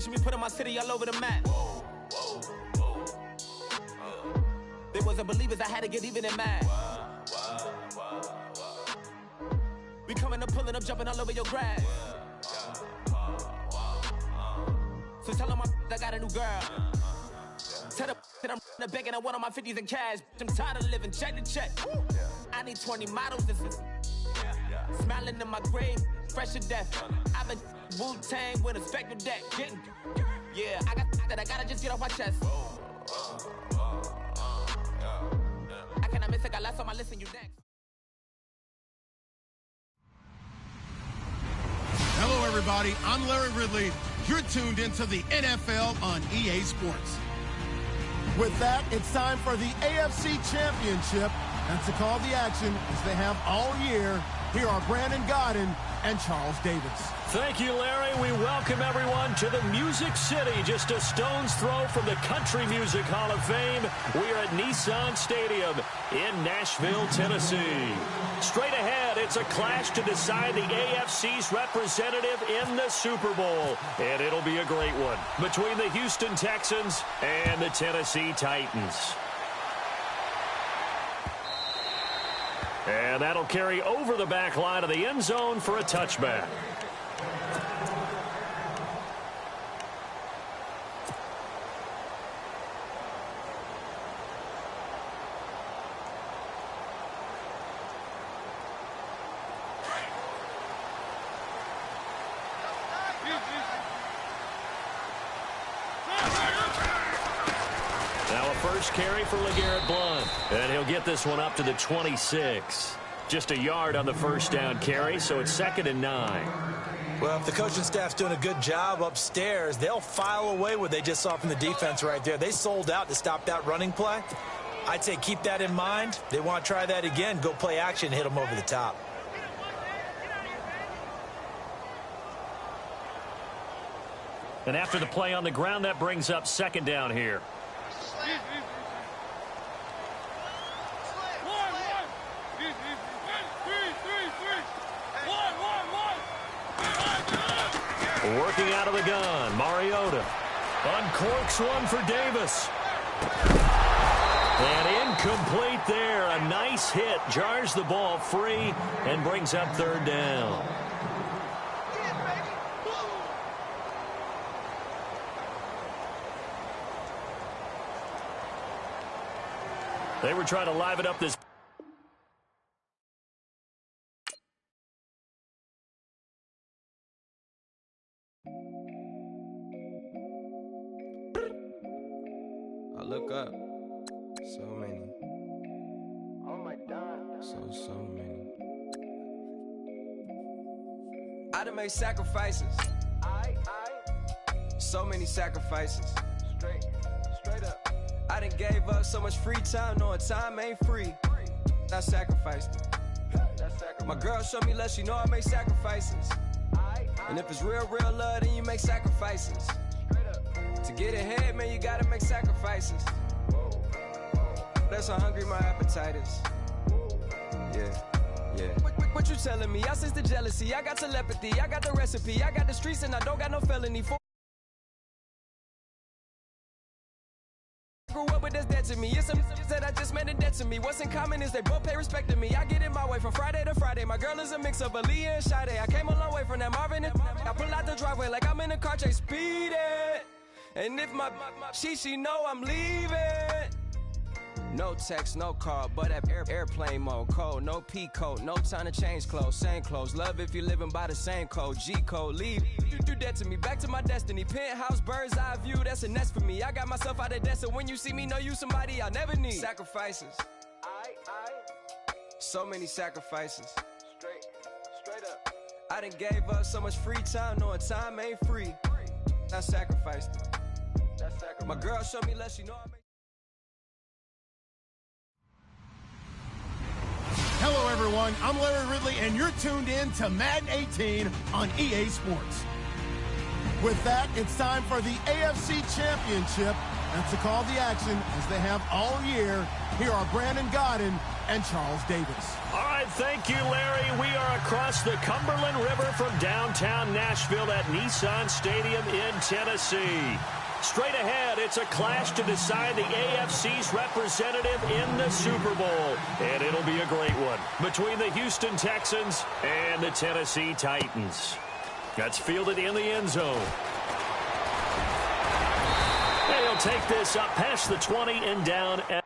Pushing me, putting my city all over the map. They wasn't believers, I had to get even and mad. We coming up, pulling up, jumping all over your grass. So tell them I got a new girl. Tell them that I'm in the bank and I want all my 50s in cash. I'm tired of living check to check. I need 20 models. This is smiling in my grave, fresh to death. I've been Wu-Tang with a spectral deck. Yeah, I gotta just get off my chest. I cannot miss it, got last on my list and you next. Hello, everybody. I'm Larry Ridley. You're tuned into the NFL on EA Sports. With that, it's time for the AFC Championship. That's the call the action as they have all year. Here are Brandon Godden and Charles Davis. Thank you, Larry. We welcome everyone to the Music City, just a stone's throw from the Country Music Hall of Fame. We are at Nissan Stadium in Nashville, Tennessee. Straight ahead, it's a clash to decide the AFC's representative in the Super Bowl. And it'll be a great one between the Houston Texans and the Tennessee Titans. And that'll carry over the back line of the end zone for a touchback. First carry for LeGarrette Blount. And he'll get this one up to the 26. Just a yard on the first down carry, so it's 2nd and 9. Well, if the coaching staff's doing a good job upstairs, they'll file away what they just saw from the defense right there. They sold out to stop that running play. I'd say keep that in mind. They want to try that again. Go play action, hit them over the top. And after the play on the ground, that brings up 2nd down here. Working out of the gun, Mariota. Uncorks one for Davis. And incomplete there. A nice hit. Jars the ball free and brings up 3rd down. They were trying to liven up this. I look up. So many. Oh my God. So many. I done made sacrifices. So many sacrifices. Straight up. I done gave up so much free time, knowing time ain't free. I sacrificed it. My girl showed me love, she know I make sacrifices. And if it's real love, then you make sacrifices. To get ahead, man, you gotta make sacrifices. That's how hungry my appetite is. Yeah. What you telling me? I sense the jealousy, I got telepathy, I got the recipe, I got the streets and I don't got no felony. Grew up with that's dead to me. It's some that I just made it dead to me. What's in common is they both pay respect to me. I get in my way from Friday to Friday. My girl is a mix of Aaliyah and Sade. I came a long way from that Marvin and I pull out the driveway like I'm in a car chase speeding. And if my she know I'm leaving. No text, no call, but at airplane mode. Code, no P code, no time to change clothes. Same clothes, love if you're living by the same code. G code, leave. You do that to me, back to my destiny. Penthouse, bird's eye view, that's a nest for me. I got myself out of debt, so when you see me, know you somebody I never need. Sacrifices. So many sacrifices. Straight up. I done gave up so much free time, knowing time ain't free. I sacrificed it. My girl showed me love, she know I make. Hello, everyone. I'm Larry Ridley, and you're tuned in to Madden 18 on EA Sports. With that, it's time for the AFC Championship. That's to call the action as they have all year. Here are Brandon Gaudin and Charles Davis. All right, thank you, Larry. We are across the Cumberland River from downtown Nashville at Nissan Stadium in Tennessee. Straight ahead, it's a clash to decide the AFC's representative in the Super Bowl. And it'll be a great one between the Houston Texans and the Tennessee Titans. That's fielded in the end zone. And he'll take this up past the 20 and down at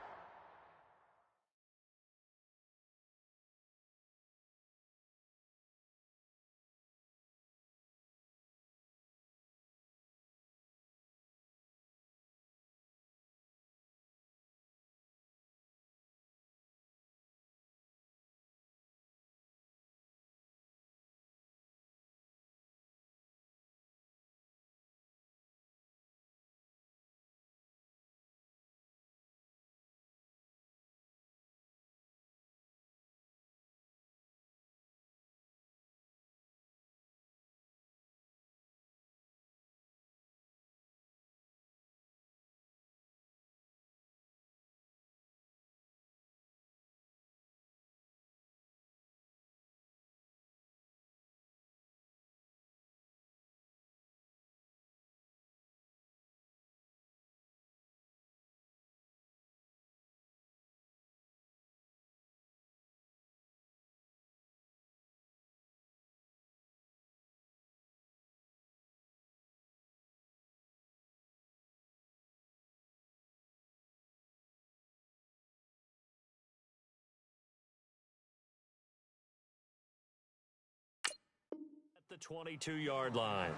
the 22-yard line.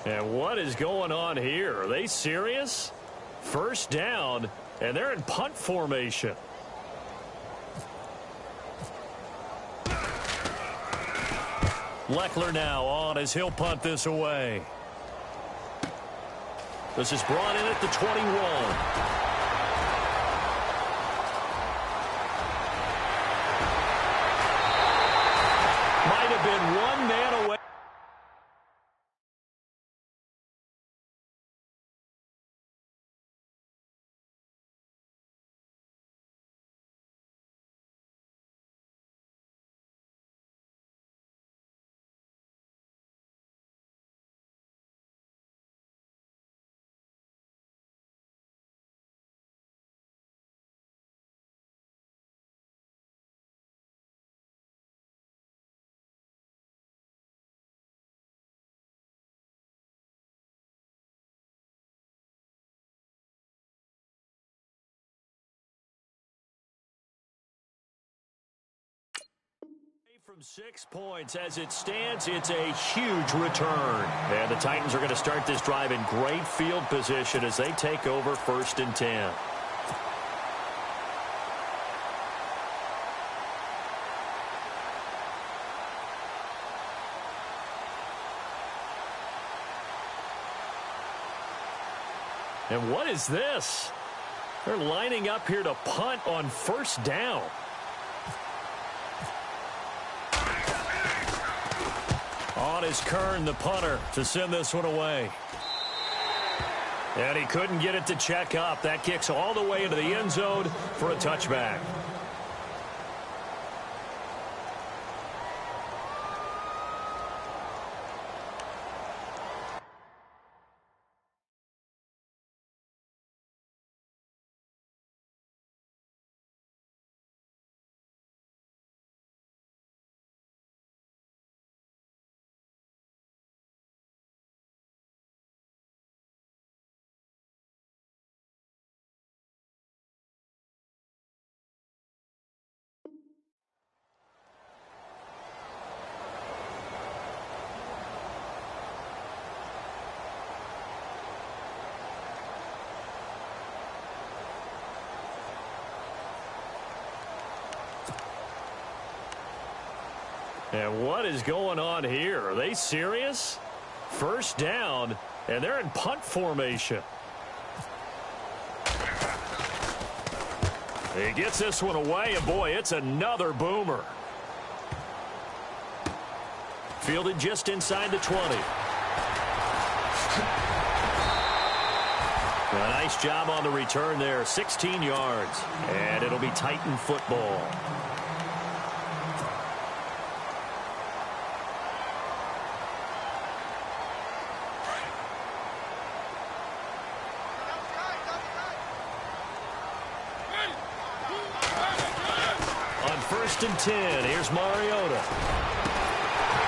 And what is going on here? Are they serious? First down, and they're in punt formation. Leckler now on as he'll punt this away. This is brought in at the 21. Might have been one man away. From 6 points as it stands, it's a huge return. And the Titans are going to start this drive in great field position as they take over 1st and 10. And what is this? They're lining up here to punt on 1st down. On is Kern, the punter, to send this one away. And he couldn't get it to check up. That kicks all the way into the end zone for a touchback. And what is going on here? Are they serious? First down, and they're in punt formation. He gets this one away, and boy, it's another boomer. Fielded just inside the 20. A nice job on the return there, 16 yards. And it'll be Titan football. On 1st and 10, here's Mariota.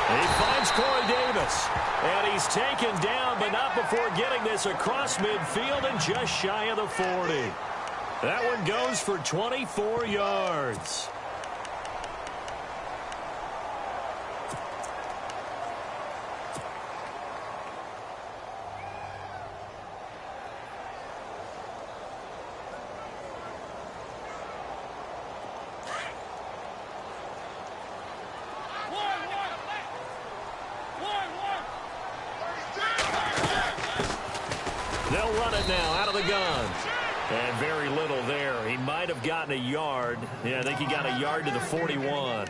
He finds Corey Davis. And he's taken down, but not before getting this across midfield and just shy of the 40. That one goes for 24 yards. They'll run it now out of the gun. And very little there. He might have gotten a yard. Yeah, I think he got a yard to the 41.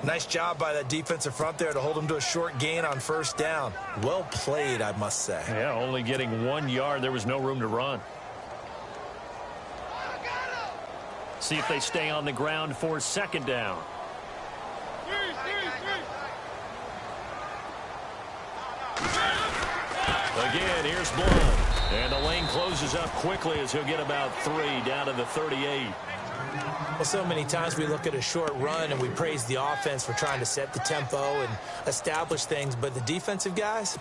Nice job by that defensive front there to hold him to a short gain on 1st down. Well played, I must say. Yeah, only getting 1 yard. There was no room to run. See if they stay on the ground for 2nd down. Again, here's Blunt. And the lane closes up quickly as he'll get about 3 down to the 38. Well, so many times we look at a short run and we praise the offense for trying to set the tempo and establish things. But the defensive guys,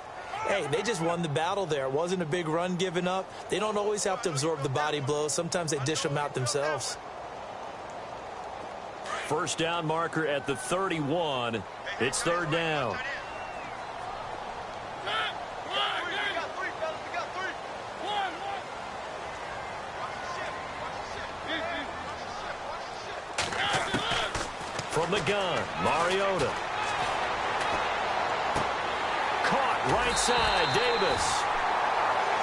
hey, they just won the battle there. It wasn't a big run given up. They don't always have to absorb the body blows. Sometimes they dish them out themselves. 1st down marker at the 31. It's 3rd down. From the gun, Mariota. Caught right side, Davis.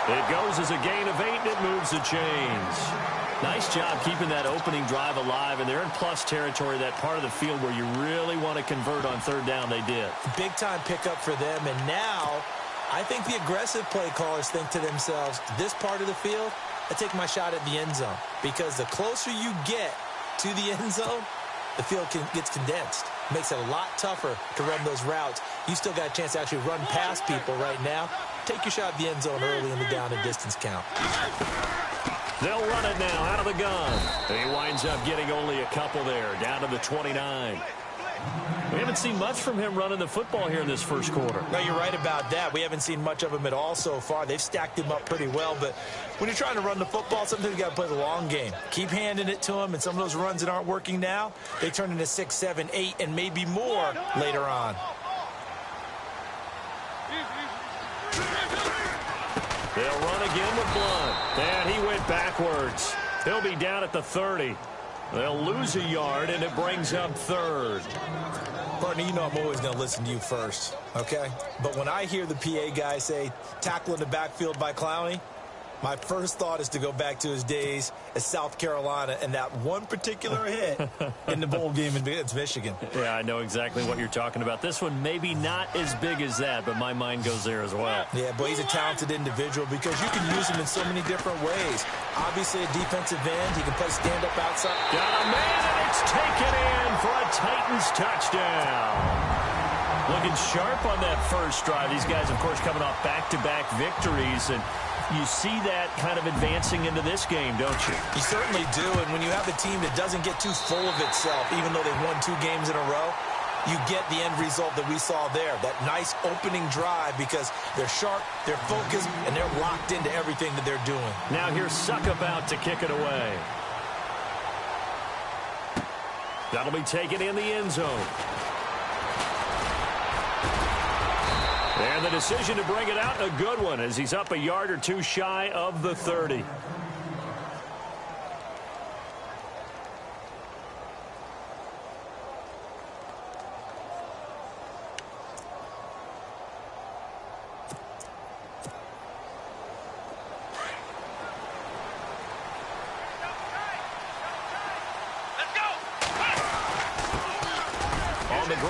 It goes as a gain of 8, and it moves the chains. Nice job keeping that opening drive alive, and they're in plus territory, that part of the field where you really want to convert on 3rd down. They did. Big-time pickup for them, and now I think the aggressive play callers think to themselves, this part of the field, I take my shot at the end zone, because the closer you get to the end zone, the field gets condensed. Makes it a lot tougher to run those routes. You still got a chance to actually run past people right now. Take your shot at the end zone early in the down and distance count. They'll run it now out of the gun. He winds up getting only a couple there, down to the 29. We haven't seen much from him running the football here in this 1st quarter. No, you're right about that. We haven't seen much of him at all so far. They've stacked him up pretty well, but when you're trying to run the football, sometimes you got to play the long game. Keep handing it to him, and some of those runs that aren't working now, they turn into 6, 7, 8, and maybe more later on. They'll run again with Blunt, and he went backwards. He'll be down at the 30. They'll lose a yard, and it brings up 3rd. Partner, you know I'm always going to listen to you first, okay? But when I hear the PA guy say, tackle in the backfield by Clowney, my first thought is to go back to his days at South Carolina and that one particular hit in the bowl game against Michigan. Yeah, I know exactly what you're talking about. This one maybe not as big as that, but my mind goes there as well. Yeah, boy, he's a talented individual because you can use him in so many different ways. Obviously, a defensive end. He can play stand-up outside. Got a man, and it's taken in for a Titans touchdown. Looking sharp on that first drive. These guys, of course, coming off back-to-back victories, and you see that kind of advancing into this game, don't you? You certainly do, and when you have a team that doesn't get too full of itself, even though they've won 2 games in a row, you get the end result that we saw there, that nice opening drive because they're sharp, they're focused, and they're locked into everything that they're doing. Now here's Suck about to kick it away. That'll be taken in the end zone. And the decision to bring it out, a good one, as he's up a yard or 2 shy of the 30.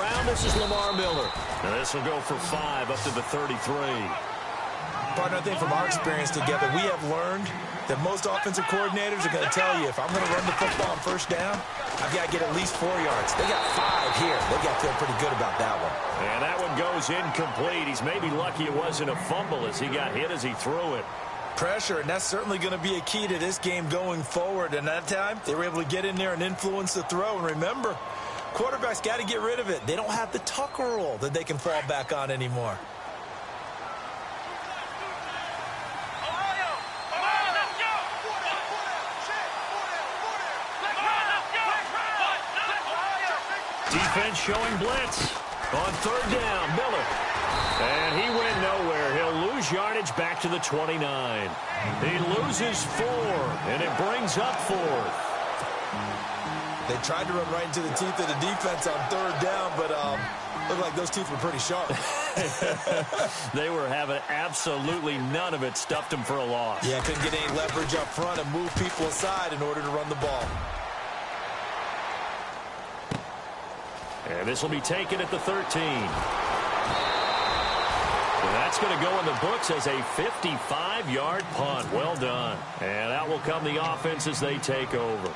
ground. This is Lamar Miller. And this will go for 5 up to the 33. Partner, I think from our experience together, we have learned that most offensive coordinators are going to tell you, if I'm going to run the football on first down, I've got to get at least 4 yards. They got 5 here. They got to feel pretty good about that one. And that one goes incomplete. He's maybe lucky it wasn't a fumble as he got hit as he threw it. Pressure, and that's certainly going to be a key to this game going forward. And that time, they were able to get in there and influence the throw. And remember, quarterbacks got to get rid of it. They don't have the Tucker rule that they can fall back on anymore. Defense showing blitz. On third down, Miller. And he went nowhere. He'll lose yardage back to the 29. He loses 4, and it brings up 4th. They tried to run right into the teeth of the defense on third down, but looked like those teeth were pretty sharp. They were having absolutely none of it. Stuffed them for a loss. Yeah, couldn't get any leverage up front and move people aside in order to run the ball. And this will be taken at the 13. And that's going to go in the books as a 55-yard punt. Well done. And out will come the offense as they take over.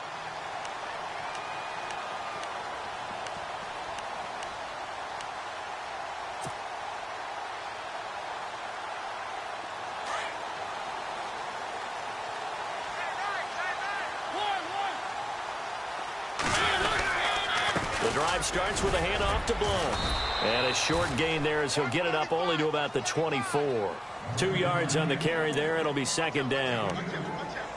The drive starts with a handoff to Blount. And a short gain there as he'll get it up only to about the 24. 2 yards on the carry there. It'll be second down.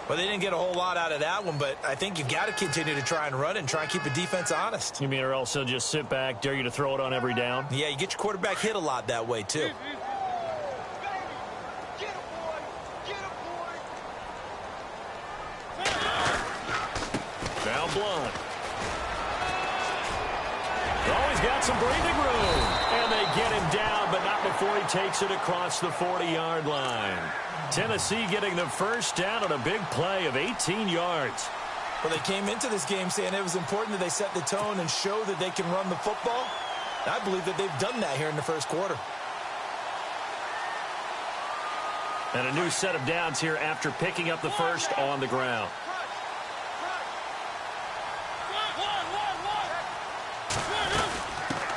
Well, they didn't get a whole lot out of that one, but I think you've got to continue to try and run it and try and keep the defense honest. You mean or else they'll just sit back, dare you to throw it on every down? Yeah, you get your quarterback hit a lot that way, too. Now Blount. He's got some breathing room. And they get him down, but not before he takes it across the 40-yard line. Tennessee getting the first down on a big play of 18 yards. Well, they came into this game saying it was important that they set the tone and show that they can run the football. I believe that they've done that here in the first quarter. And a new set of downs here after picking up the first on the ground.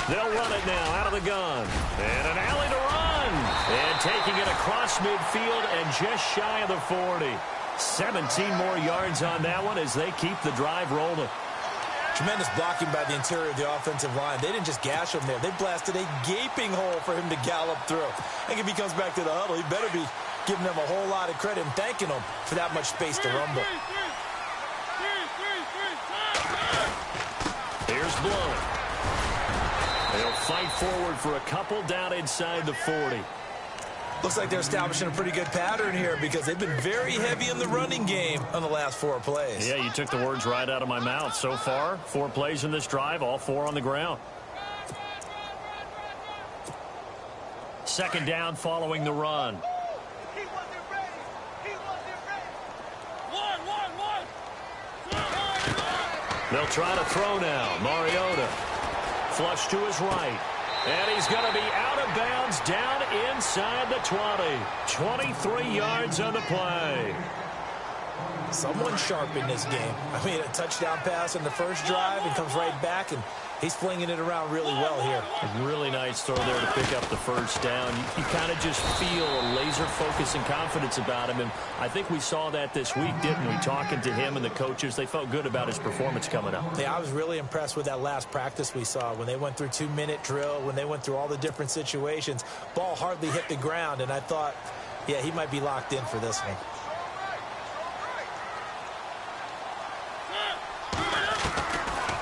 They'll run it now out of the gun. And an alley to run. And taking it across midfield and just shy of the 40. 17 more yards on that one as they keep the drive rolling. Tremendous blocking by the interior of the offensive line. They didn't just gash him there. They blasted a gaping hole for him to gallop through. I think if he comes back to the huddle, he better be giving them a whole lot of credit and thanking them for that much space to rumble. Here's Blount. They'll fight forward for a couple down inside the 40. Looks like they're establishing a pretty good pattern here because they've been very heavy in the running game on the last 4 plays. Yeah, you took the words right out of my mouth. So far, 4 plays in this drive, all 4 on the ground. Second down following the run. He wasn't ready. He wasn't ready. They'll try to throw now. Mariota. Flush to his right. And he's going to be out of bounds down inside the 20. 23 yards on the play. Someone sharp in this game. I mean, a touchdown pass in the first drive and comes right back, and he's flinging it around really well here. A really nice throw there to pick up the first down. You kind of just feel a laser focus and confidence about him, and I think we saw that this week, didn't we? Talking to him and the coaches, they felt good about his performance coming up. Yeah, I was really impressed with that last practice we saw when they went through 2-minute drill, when they went through all the different situations. Ball hardly hit the ground, and I thought, yeah, he might be locked in for this one.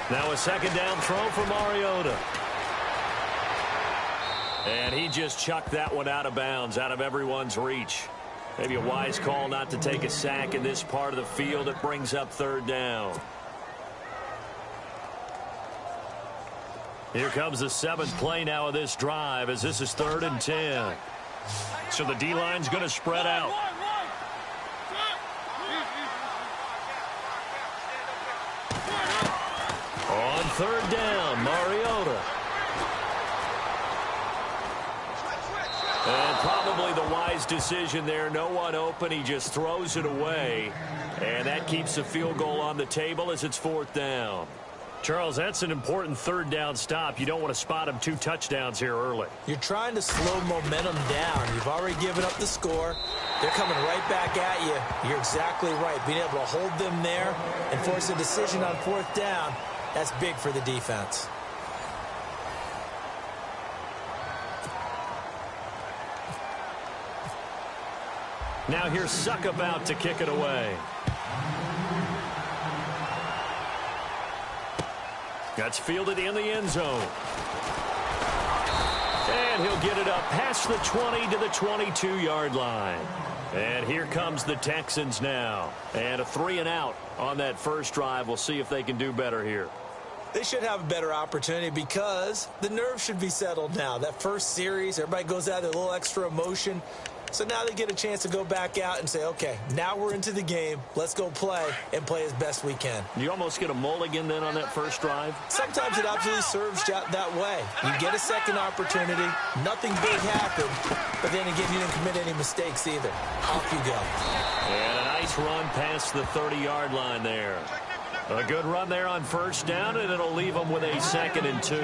Now a second down throw for Mariota. And he just chucked that one out of bounds, out of everyone's reach. Maybe a wise call not to take a sack in this part of the field. It brings up third down. Here comes the 7th play now of this drive as this is 3rd and 10. So the D-line's going to spread out. On third down, Mariota. wise decision there. No one open. He just throws it away. And that keeps the field goal on the table as it's 4th down. Charles, that's an important 3rd down stop. You don't want to spot him 2 touchdowns here early. You're trying to slow momentum down. You've already given up the score. They're coming right back at you. You're exactly right. Being able to hold them there and force a decision on 4th down, that's big for the defense. Now here's Suck about to kick it away. That's fielded in the end zone. And he'll get it up past the 20 to the 22-yard line. And here comes the Texans now. And a 3-and-out on that first drive. We'll see if they can do better here. They should have a better opportunity because the nerves should be settled now. That first series, everybody goes out with a little extra emotion. So now they get a chance to go back out and say, okay, now we're into the game. Let's go play and play as best we can. You almost get a mulligan then on that first drive? Sometimes it absolutely serves that way. You get a second opportunity. Nothing big happened. But then again, you didn't commit any mistakes either. Off you go. And a nice run past the 30-yard line there. A good run there on first down, and it'll leave them with a 2nd and 2.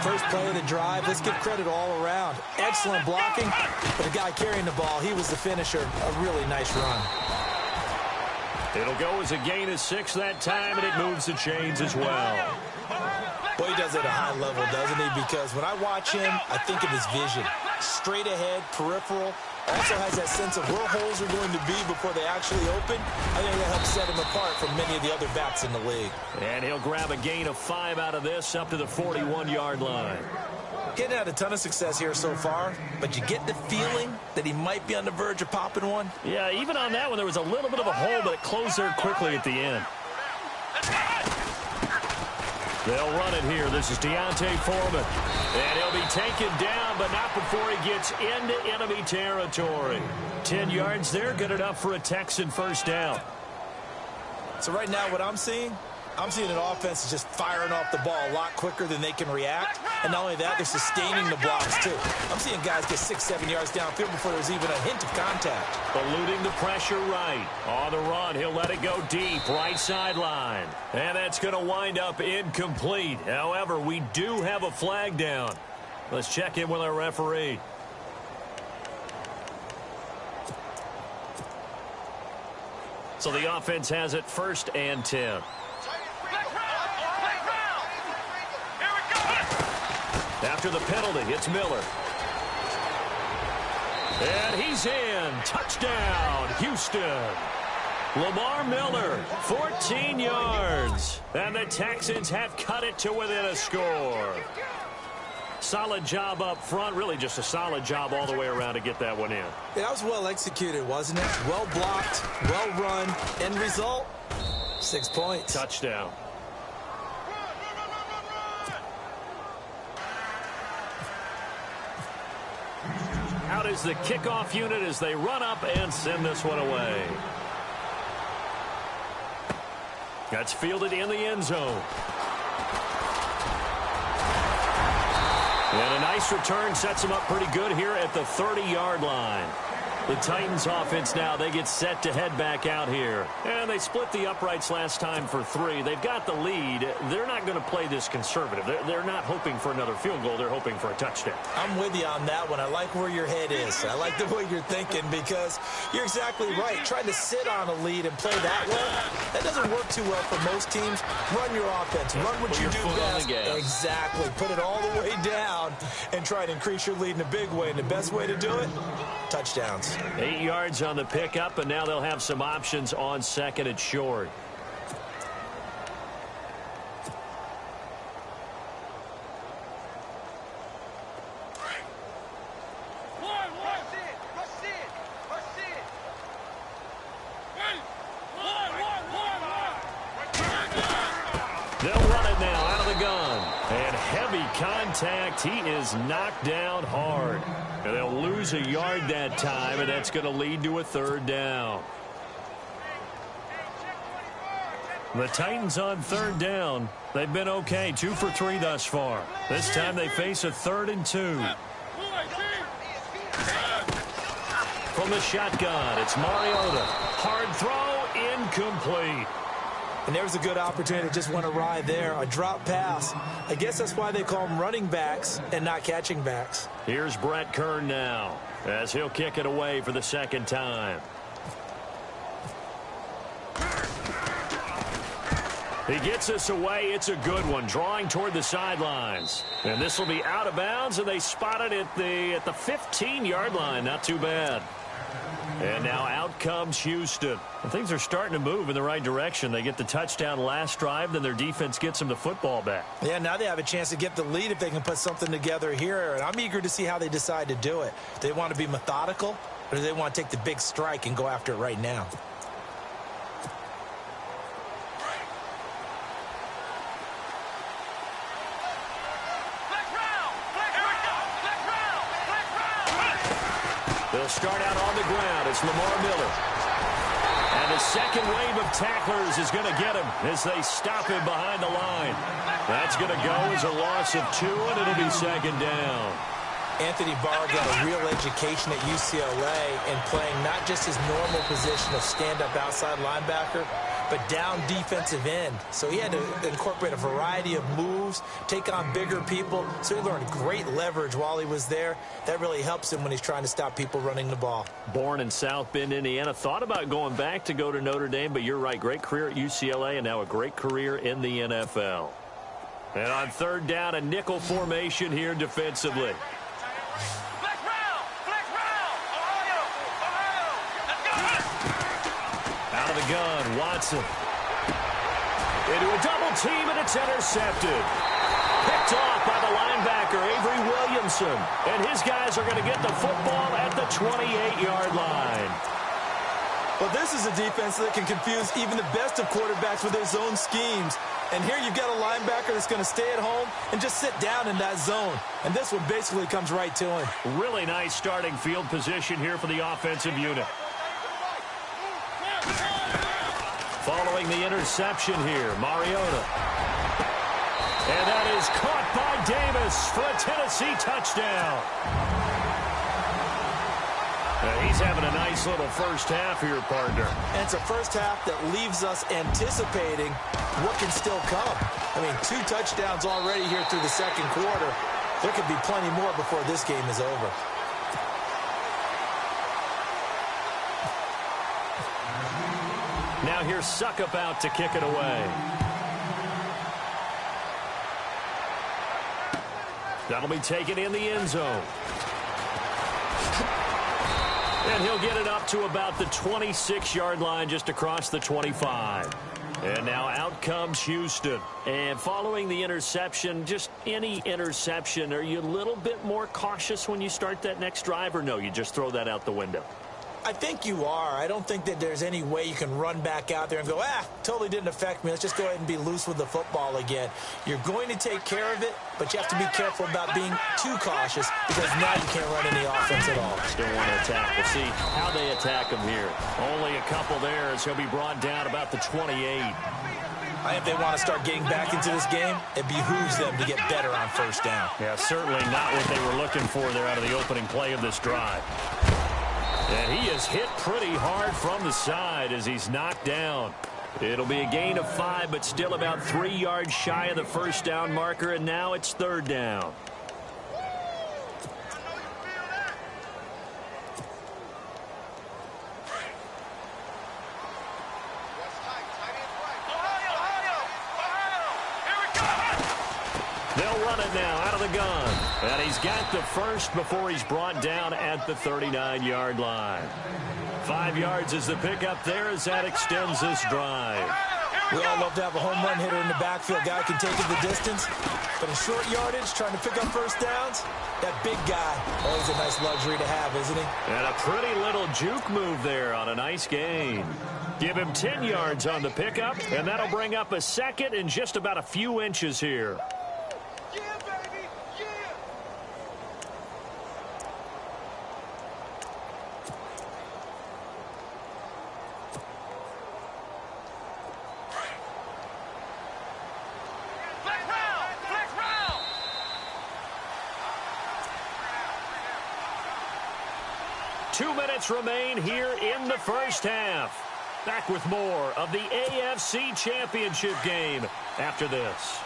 First play of the drive, let's give credit all around. Excellent blocking, but the guy carrying the ball, he was the finisher. A really nice run. It'll go as a gain of 6 that time, and it moves the chains as well. Boy, he does it at a high level, doesn't he? Because when I watch him, I think of his vision. Straight ahead, peripheral. Also has that sense of where holes are going to be before they actually open. I think that helps set him apart from many of the other backs in the league. And he'll grab a gain of 5 out of this up to the 41-yard line. Getting had a ton of success here so far, but you get the feeling that he might be on the verge of popping one. Yeah, even on that one, there was a little bit of a hole, but it closed there quickly at the end. They'll run it here. This is Deontay Foreman. And he'll be taken down, but not before he gets into enemy territory. 10 yards there, good enough for a Texan first down. So right now what I'm seeing an offense is just firing off the ball a lot quicker than they can react. And not only that, they're sustaining the blocks too. I'm seeing guys get 6-7 yards downfield before there's even a hint of contact. Eluding the pressure right. On the run, he'll let it go deep, right sideline. And that's going to wind up incomplete. However, we do have a flag down. Let's check in with our referee. So the offense has it 1st and 10. After the penalty, it's Miller. And he's in. Touchdown, Houston. Lamar Miller, 14 yards. And the Texans have cut it to within a score. Solid job up front. Really just a solid job all the way around to get that one in. Yeah, that was well executed, wasn't it? Well blocked, well run. End result, 6 points. Touchdown. Out is the kickoff unit as they run up and send this one away. That's fielded in the end zone. And a nice return sets them up pretty good here at the 30-yard line. The Titans offense now, they get set to head back out here. And they split the uprights last time for 3. They've got the lead. They're not going to play this conservative. They're not hoping for another field goal. They're hoping for a touchdown. I'm with you on that one. I like where your head is. I like the way you're thinking because you're exactly right. Trying to sit on a lead and play that way, that doesn't work too well for most teams. Run your offense. Run what you do best. Exactly. Put it all the way down and try to increase your lead in a big way. And the best way to do it, touchdowns. 8 yards on the pickup, and now they'll have some options on 2nd and short. They'll run it now out of the gun. And heavy contact. He is knocked down hard. And they'll lose a yard that time, and that's going to lead to a 3rd down. The Titans on 3rd down. They've been okay, 2 for 3 thus far. This time they face a 3rd and 2. from the shotgun. It's Mariota. Hard throw, incomplete. And there's a good opportunity to just went awry there. A drop pass. I guess that's why they call them running backs and not catching backs. Here's Brett Kern now as he'll kick it away for the second time. He gets us away. It's a good one, drawing toward the sidelines. And this will be out of bounds, and they spot it at the 15-yard line. Not too bad. And now out comes Houston. And things are starting to move in the right direction. They get the touchdown last drive, then their defense gets them the football back. Yeah, now they have a chance to get the lead if they can put something together here. And I'm eager to see how they decide to do it. Do they want to be methodical, or do they want to take the big strike and go after it right now? They'll start out on the ground. It's Lamar Miller. And the second wave of tacklers is going to get him as they stop him behind the line. That's going to go as a loss of 2, and it'll be second down. Anthony Barr got a real education at UCLA in playing not just his normal position of stand-up outside linebacker, but down defensive end. So he had to incorporate a variety of moves, take on bigger people. So he learned great leverage while he was there. That really helps him when he's trying to stop people running the ball. Born in South Bend, Indiana. Thought about going back to go to Notre Dame, but you're right. Great career at UCLA and now a great career in the NFL. And on third down, a nickel formation here defensively. Out of the gun, Watson. Into a double team, and it's intercepted. Picked off by the linebacker, Avery Williamson. And his guys are going to get the football at the 28-yard line. Well, this is a defense that can confuse even the best of quarterbacks with their zone schemes. And here you've got a linebacker that's going to stay at home and just sit down in that zone. And this one basically comes right to him. Really nice starting field position here for the offensive unit. Following the interception here, Mariota. And that is caught by Davis for a Tennessee touchdown. He's having a nice little first half here, partner. And it's a first half that leaves us anticipating what can still come. I mean, 2 touchdowns already here through the second quarter. There could be plenty more before this game is over. Now here's Suckup out to kick it away. That'll be taken in the end zone. And he'll get it up to about the 26-yard line, just across the 25. And now out comes Houston. And following the interception, just any interception, are you a little bit more cautious when you start that next drive, or no, you just throw that out the window? I think you are. I don't think that there's any way you can run back out there and go, totally didn't affect me. Let's just go ahead and be loose with the football again. You're going to take care of it, but you have to be careful about being too cautious because now you can't run any offense at all. Still want to attack. We'll see how they attack him here. Only a couple there as he'll be brought down about the 28. I think if they want to start getting back into this game, it behooves them to get better on first down. Yeah, certainly not what they were looking for there out of the opening play of this drive. And he is hit pretty hard from the side as he's knocked down. It'll be a gain of 5, but still about 3 yards shy of the first down marker, and now it's third down. They'll run it now out of the gun. And he's got the first before he's brought down at the 39-yard line. 5 yards is the pickup there as that extends this drive. We all love to have a home run hitter in the backfield. Guy can take it the distance. But in short yardage, trying to pick up first downs, that big guy, always a nice luxury to have, isn't he? And a pretty little juke move there on a nice gain. Give him 10 yards on the pickup, and that'll bring up a second and just about a few inches here. 2 minutes remain here in the first half. Back with more of the AFC Championship game after this.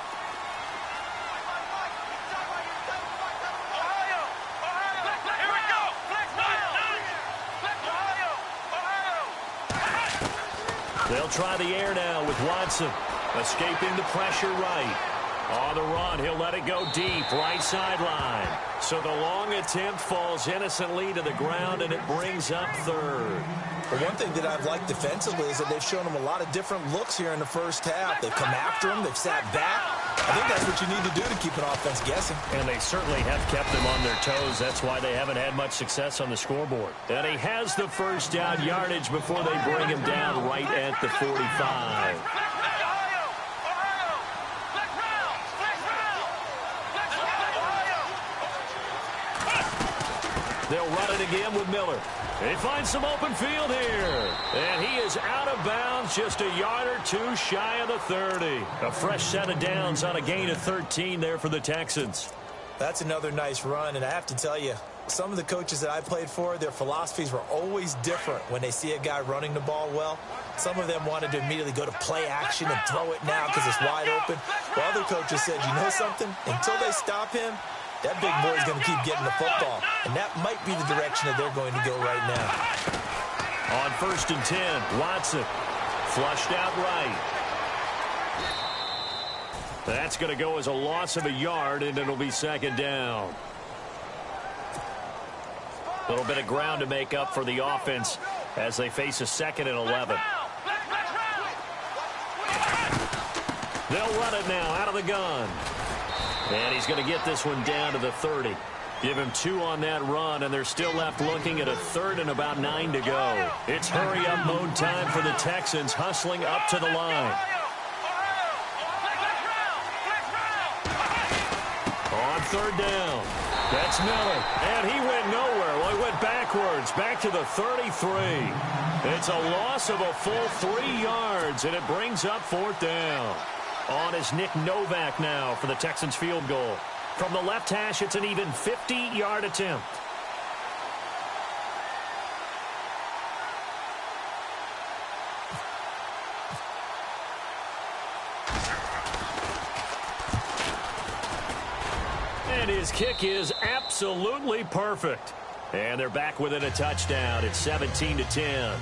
They'll try the air now with Watson. Escaping the pressure right. On the run, he'll let it go deep, right sideline. So the long attempt falls innocently to the ground, and it brings up third. Well, one thing that I've liked defensively is that they've shown them a lot of different looks here in the first half. They've come after them. They've sat back. I think that's what you need to do to keep an offense guessing. And they certainly have kept them on their toes. That's why they haven't had much success on the scoreboard. And he has the first down yardage before they bring him down right at the 45. They'll run it again with Miller. They find some open field here. And he is out of bounds, just a yard or two shy of the 30. A fresh set of downs on a gain of 13 there for the Texans. That's another nice run, and I have to tell you, some of the coaches that I played for, their philosophies were always different when they see a guy running the ball well. Some of them wanted to immediately go to play action and throw it now because it's wide open. While other coaches said, you know something? Until they stop him, that big boy is going to keep getting the football, and that might be the direction that they're going to go right now. On 1st and 10, Watson flushed out right. That's going to go as a loss of a yard, and it'll be 2nd down. A little bit of ground to make up for the offense as they face a 2nd and 11. They'll run it now out of the gun. And he's going to get this one down to the 30. Give him 2 on that run, and they're still left looking at a 3rd and about 9 to go. It's hurry-up mode time for the Texans, hustling up to the line. On 3rd down, that's Miller, and he went nowhere. Well, he went backwards, back to the 33. It's a loss of a full 3 yards, and it brings up 4th down. On is Nick Novak now for the Texans field goal. From the left hash, it's an even 50-yard attempt. And his kick is absolutely perfect. And they're back within a touchdown. It's 17-10.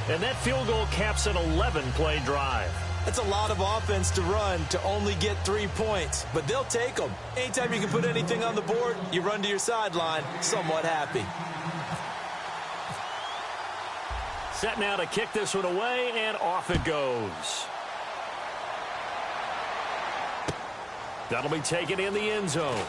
And that field goal caps an 11-play drive. That's a lot of offense to run to only get 3 points, but they'll take them. Anytime you can put anything on the board, you run to your sideline somewhat happy. Set now to kick this one away, and off it goes. That'll be taken in the end zone.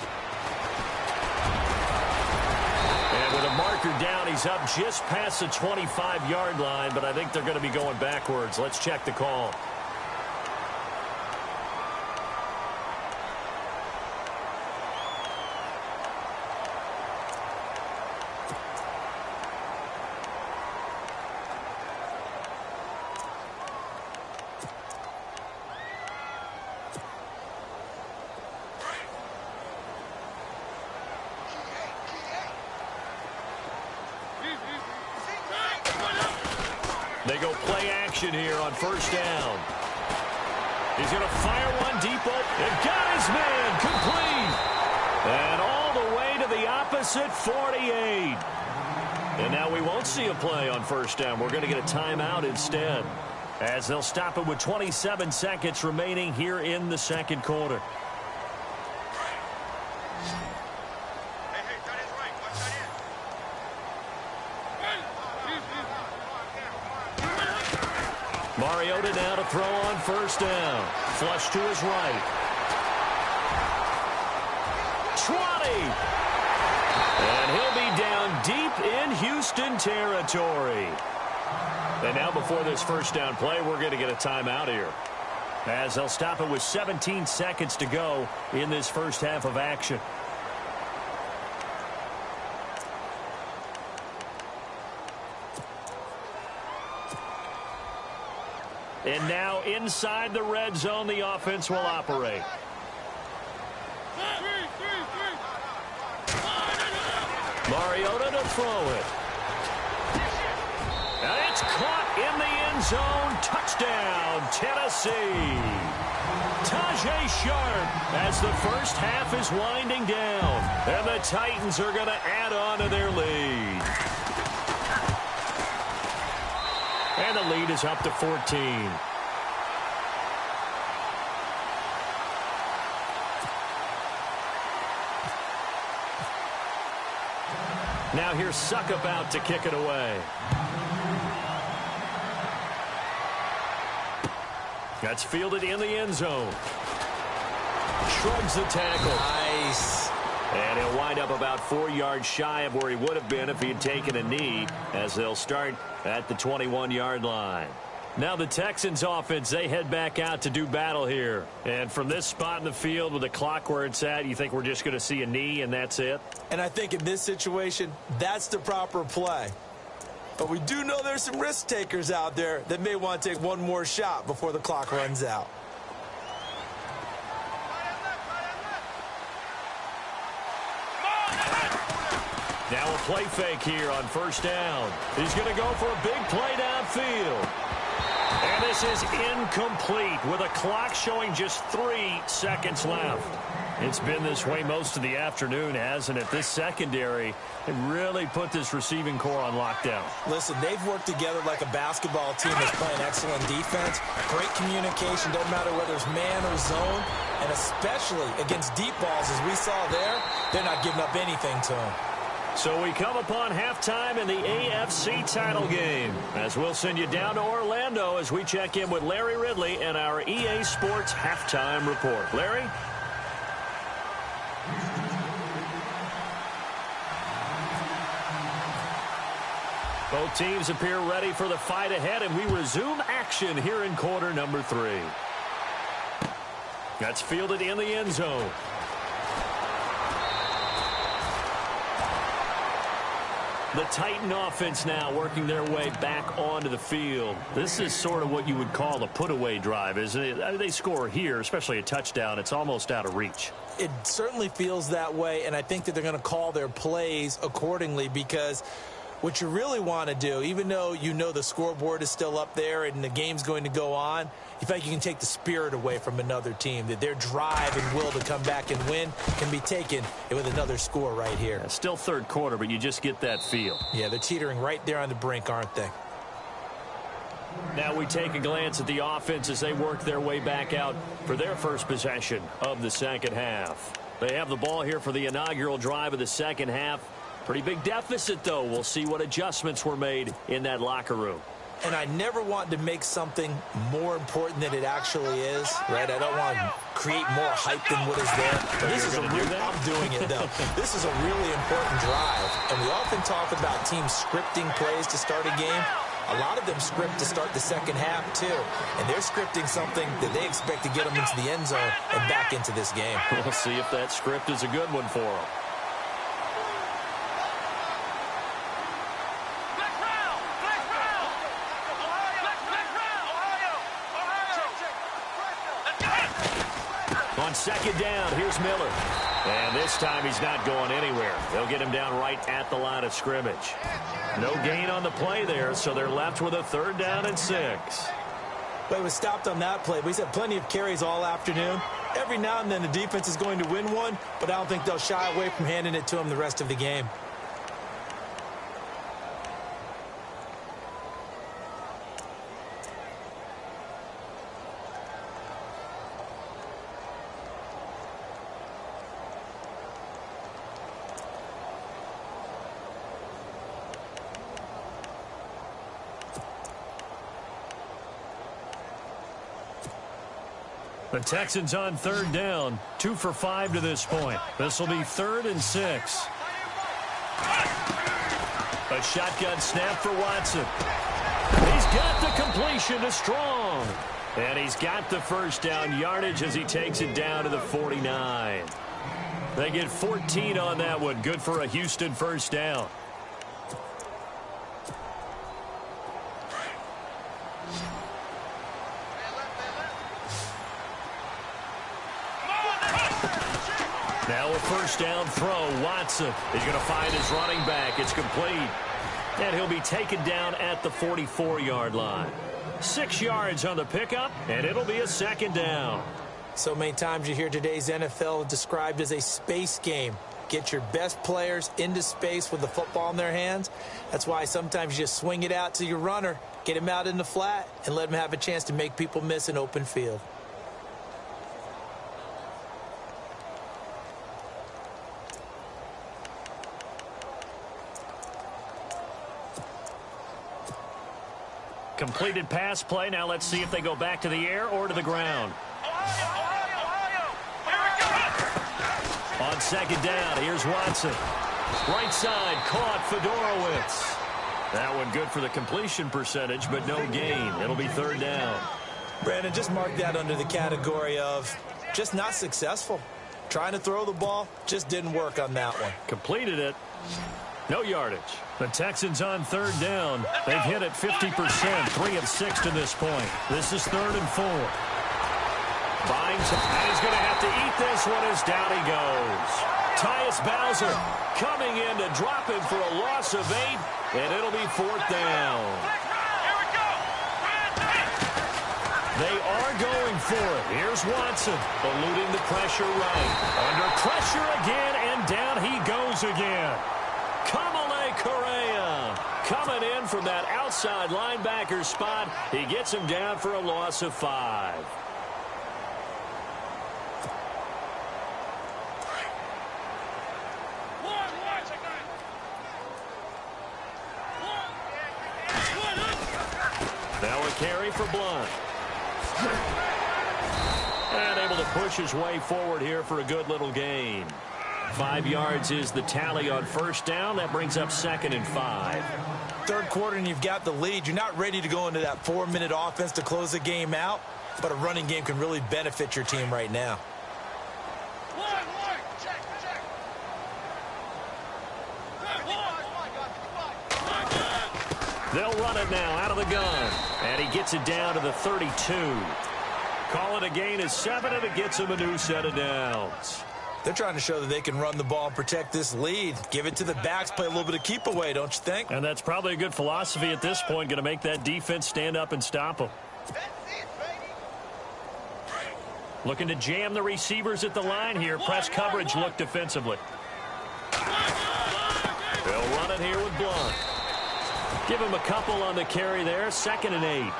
And with a marker down, he's up just past the 25-yard line, but I think they're going to be going backwards. Let's check the call. They go play action here on 1st down. He's going to fire one deep open. And got his man complete. And all the way to the opposite 48. And now we won't see a play on 1st down. We're going to get a timeout instead, as they'll stop it with 27 seconds remaining here in the 2nd quarter. Mariota now to throw on 1st down. Flush to his right. 20. And he'll be down deep in Houston territory. And now before this 1st down play, we're going to get a timeout here, as they'll stop it with 17 seconds to go in this first half of action. And now inside the red zone, the offense will operate. Mariota to throw it. And it's caught in the end zone. Touchdown, Tennessee. Tajay Sharp as the first half is winding down. And the Titans are going to add on to their lead. And the lead is up to 14. Now here's Suckup out to kick it away. That's fielded in the end zone. Shrugs the tackle. Nice. And he'll wind up about 4 yards shy of where he would have been if he had taken a knee, as they'll start at the 21-yard line. Now the Texans offense, they head back out to do battle here. And from this spot in the field with the clock where it's at, you think we're just going to see a knee and that's it? And I think in this situation, that's the proper play. But we do know there's some risk takers out there that may want to take one more shot before the clock runs out. Now a play fake here on first down. He's going to go for a big play downfield. And this is incomplete with a clock showing just 3 seconds left. It's been this way most of the afternoon, hasn't it? This secondary really put this receiving core on lockdown. Listen, they've worked together like a basketball team that's playing excellent defense. Great communication, don't matter whether it's man or zone. And especially against deep balls, as we saw there, they're not giving up anything to them. So we come upon halftime in the AFC title game, as we'll send you down to Orlando as we check in with Larry Ridley and our EA Sports halftime report. Larry? Both teams appear ready for the fight ahead, and we resume action here in quarter number 3. That's fielded in the end zone. The Titan offense now working their way back onto the field. This is sort of what you would call a put-away drive, isn't it? I mean, they score here, especially a touchdown. It's almost out of reach. It certainly feels that way, and I think that they're going to call their plays accordingly, because what you really want to do, even though you know the scoreboard is still up there and the game's going to go on, you feel like you can take the spirit away from another team, that their drive and will to come back and win can be taken with another score right here. Yeah, still third quarter, but you just get that feel. Yeah, they're teetering right there on the brink, aren't they? Now we take a glance at the offense as they work their way back out for their first possession of the second half. They have the ball here for the inaugural drive of the second half. Pretty big deficit, though. We'll see what adjustments were made in that locker room. And I never want to make something more important than it actually is, right? I don't want to create more hype than what is there. But this is I'm doing it, though. This is a really important drive. And we often talk about teams scripting plays to start a game. A lot of them script to start the second half, too. And they're scripting something that they expect to get them into the end zone and back into this game. We'll see if that script is a good one for them. On second down, here's Miller. And this time he's not going anywhere. They'll get him down right at the line of scrimmage. No gain on the play there, so they're left with a 3rd down and 6. But he was stopped on that play. He's had plenty of carries all afternoon. Every now and then the defense is going to win one, but I don't think they'll shy away from handing it to him the rest of the game. The Texans on 3rd down, 2 for 5 to this point. This will be 3rd and 6. A shotgun snap for Watson. He's got the completion to Strong. And he's got the first down yardage as he takes it down to the 49. They get 14 on that one. Good for a Houston first down. Now a first down throw. Watson is going to find his running back. It's complete. And he'll be taken down at the 44-yard line. 6 yards on the pickup, and it'll be a second down. So many times you hear today's NFL described as a space game. Get your best players into space with the football in their hands. That's why sometimes you just swing it out to your runner, get him out in the flat, and let him have a chance to make people miss an open field. Completed pass play. Now let's see if they go back to the air or to the ground. On second down, here's Watson. Right side, caught Fedorowicz. That one good for the completion percentage, but no gain. It'll be third down. Brandon, just mark that under the category of just not successful. Trying to throw the ball, just didn't work on that one. Completed it. No yardage. The Texans on third down. They've hit it 50%, 3 of 6 to this point. This is 3rd and 4. Vines, and he's going to have to eat this one as down he goes. Tyus Bowser coming in to drop him for a loss of 8, and it'll be 4th down. They are going for it. Here's Watson, eluding the pressure right. Under pressure again, and down he goes again. Kamale Correa coming in from that outside linebacker spot. He gets him down for a loss of 5. Now a carry for Blunt. And able to push his way forward here for a good little gain. 5 yards is the tally on first down. That brings up 2nd and 5. Third quarter and you've got the lead. You're not ready to go into that 4-minute offense to close the game out, but a running game can really benefit your team right now. They'll run it now out of the gun. And he gets it down to the 32. Call it a gain of 7, and it gets him a new set of downs. They're trying to show that they can run the ball and protect this lead. Give it to the backs, play a little bit of keep away, don't you think? And that's probably a good philosophy at this point, going to make that defense stand up and stop them. Looking to jam the receivers at the line here. Press coverage look defensively. They'll run it here with Blunt. Give him a couple on the carry there. 2nd and 8.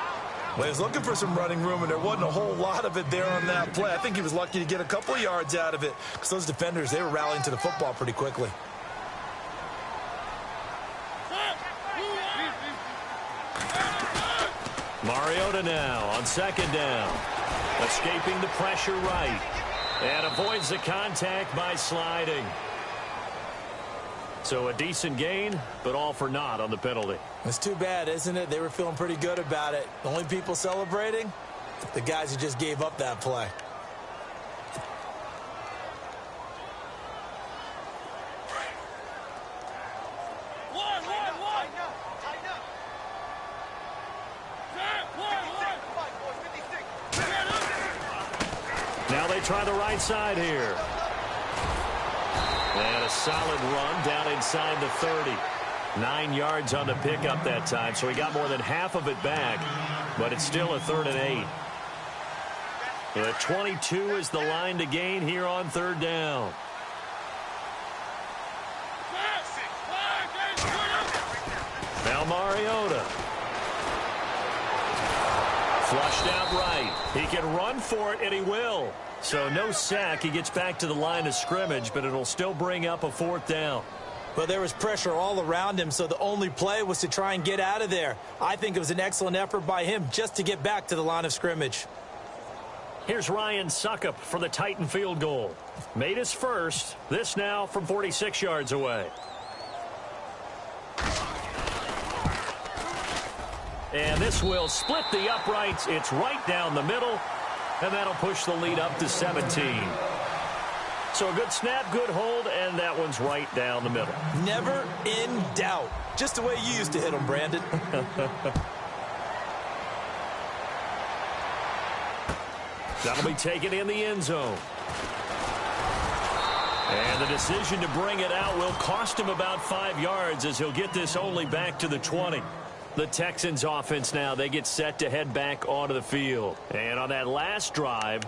Well, he was looking for some running room, and there wasn't a whole lot of it there on that play. I think he was lucky to get a couple yards out of it because those defenders, they were rallying to the football pretty quickly. Mariota now on 2nd down. Escaping the pressure right. And avoids the contact by sliding. So a decent gain, but all for naught on the penalty. It's too bad, isn't it? They were feeling pretty good about it. The only people celebrating, the guys who just gave up that play. Now they try the right side here. And a solid run down inside the 30. 9 yards on the pickup that time, so he got more than half of it back, but it's still a 3rd and 8. The 22 is the line to gain here on 3rd down. Now Mariota. Flushed out right. He can run for it, and he will. So no sack. He gets back to the line of scrimmage, but it'll still bring up a 4th down. Well, there was pressure all around him, so the only play was to try and get out of there. I think it was an excellent effort by him just to get back to the line of scrimmage. Here's Ryan Suckup for the Titan field goal. Made his first. This now from 46 yards away. And this will split the uprights. It's right down the middle. And that'll push the lead up to 17. So a good snap, good hold, and that one's right down the middle. Never in doubt. Just the way you used to hit them, Brandon. That'll be taken in the end zone. And the decision to bring it out will cost him about 5 yards as he'll get this only back to the 20. The Texans offense now, they get set to head back onto the field. And on that last drive,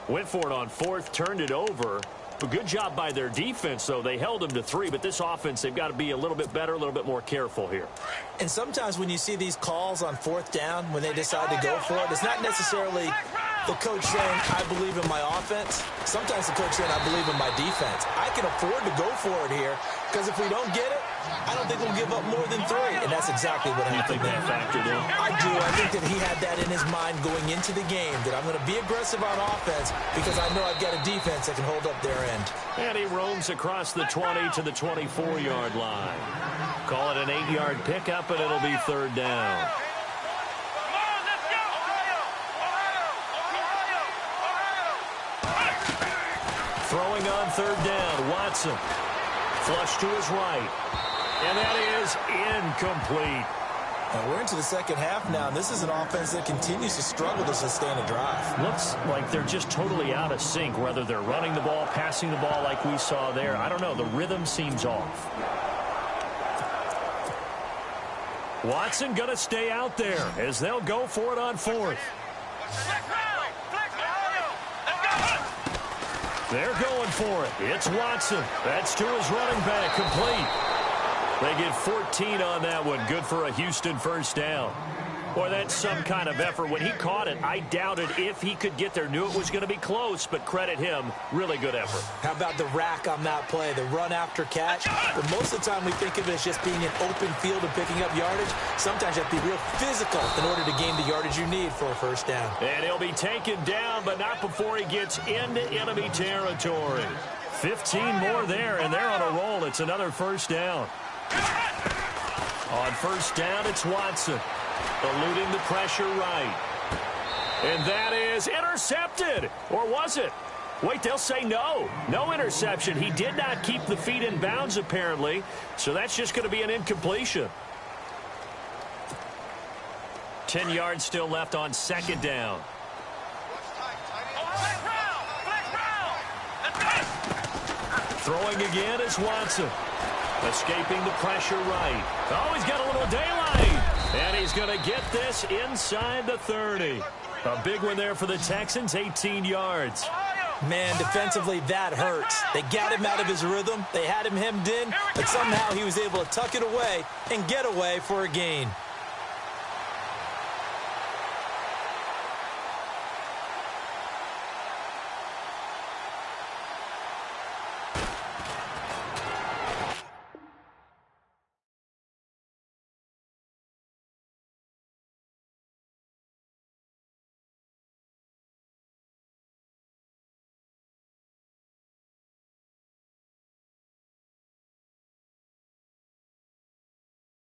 went for it on fourth, turned it over. A good job by their defense, though. They held them to 3, but this offense, they've got to be a little bit better, a little bit more careful here. And sometimes when you see these calls on fourth down, when they decide to go for it, it's not necessarily the coach saying, I believe in my offense. Sometimes the coach saying, I believe in my defense. I can afford to go for it here, because if we don't get it, I don't think we'll give up more than 3. And that's exactly what happened there. You think that factored in? I do. I think that he had that in his mind going into the game, that I'm going to be aggressive on offense because I know I've got a defense that can hold up their end. And he roams across the 20 to the 24-yard line. Call it an 8-yard pickup, and it'll be third down. Throwing on third down, Watson. Flush to his right. And that is incomplete. And we're into the second half now, and this is an offense that continues to struggle to sustain a drive. Looks like they're just totally out of sync, whether they're running the ball, passing the ball like we saw there. I don't know. The rhythm seems off. Watson going to stay out there as they'll go for it on fourth. They're going for it. It's Watson. That's to his running back, complete. They get 14 on that one. Good for a Houston first down. Boy, that's some kind of effort. When he caught it, I doubted if he could get there. Knew it was going to be close, but credit him. Really good effort. How about the rack on that play, the run after catch? But most of the time we think of it as just being an open field and picking up yardage. Sometimes you have to be real physical in order to gain the yardage you need for a first down. And he'll be taken down, but not before he gets into enemy territory. 15 more there, and they're on a roll. It's another first down. On first down, it's Watson. Eluding the pressure right. And that is intercepted. Or was it? Wait, they'll say no. No interception. He did not keep the feet in bounds, apparently. So that's just going to be an incompletion. 10 yards still left on second down. Throwing again is Watson. Escaping the pressure right. Oh, he's got a little daylight. And he's going to get this inside the 30. A big one there for the Texans, 18 yards. Man, defensively, that hurts. They got him out of his rhythm. They had him hemmed in, but somehow he was able to tuck it away and get away for a gain.